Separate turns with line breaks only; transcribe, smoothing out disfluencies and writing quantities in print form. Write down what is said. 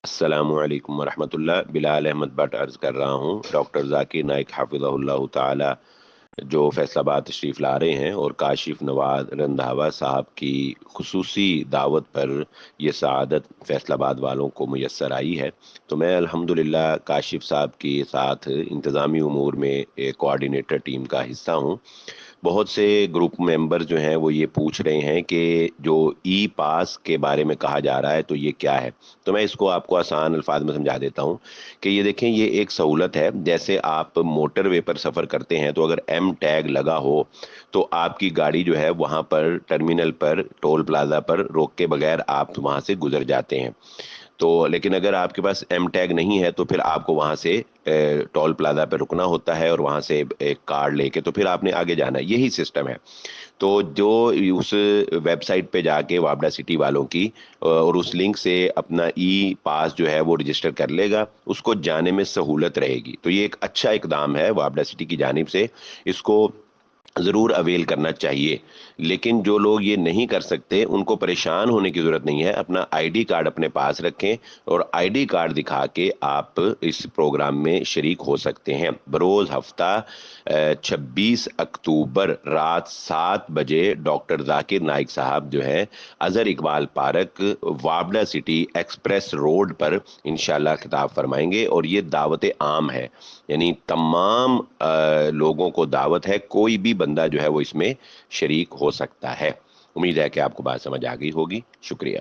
السلام علیکم ورحمۃ اللہ۔ بلال احمد بٹ عرض کر رہا ہوں، ڈاکٹر ذاکر نائک حافظہ اللہ تعالی جو فیصل آباد تشریف لا رہے ہیں اور کاشف نواز رندھاوا صاحب کی خصوصی دعوت پر یہ سعادت فیصل آباد والوں کو میسر آئی ہے، تو میں الحمدللہ کاشف صاحب کے ساتھ انتظامی امور میں ایک کوآرڈینیٹر ٹیم کا حصہ ہوں۔ بہت سے گروپ ممبر جو ہیں وہ یہ پوچھ رہے ہیں کہ جو ای پاس کے بارے میں کہا جا رہا ہے تو یہ کیا ہے، تو میں اس کو آپ کو آسان الفاظ میں سمجھا دیتا ہوں کہ یہ دیکھیں، یہ ایک سہولت ہے۔ جیسے آپ موٹر وے پر سفر کرتے ہیں تو اگر ایم ٹیگ لگا ہو تو آپ کی گاڑی جو ہے وہاں پر ٹرمینل پر ٹول پلازا پر روک کے بغیر آپ وہاں سے گزر جاتے ہیں۔ تو لیکن اگر آپ کے پاس ایم ٹیگ نہیں ہے تو پھر آپ کو وہاں سے ٹول پلازا پہ رکنا ہوتا ہے اور وہاں سے ایک کارڈ لے کے تو پھر آپ نے آگے جانا ہے۔ یہی سسٹم ہے۔ تو جو اس ویب سائٹ پہ جا کے وابڈا سٹی والوں کی اور اس لنک سے اپنا ای پاس جو ہے وہ رجسٹر کر لے گا، اس کو جانے میں سہولت رہے گی۔ تو یہ ایک اچھا اقدام ہے وابڈا سٹی کی جانب سے، اس کو ضرور اویل کرنا چاہیے۔ لیکن جو لوگ یہ نہیں کر سکتے ان کو پریشان ہونے کی ضرورت نہیں ہے، اپنا آئی ڈی کارڈ اپنے پاس رکھیں اور آئی ڈی کارڈ دکھا کے آپ اس پروگرام میں شریک ہو سکتے ہیں۔ بروز ہفتہ 26 اکتوبر رات 7 بجے ڈاکٹر ذاکر نائک صاحب جو ہے اظہر اقبال پارک وابڈا سٹی ایکسپریس روڈ پر انشاءاللہ خطاب فرمائیں گے، اور یہ دعوت عام ہے، یعنی تمام لوگوں کو دعوت ہے، کوئی بھی بندہ جو ہے وہ اس میں شریک ہو سکتا ہے۔ امید ہے کہ آپ کو بات سمجھ آ گئی ہوگی۔ شکریہ۔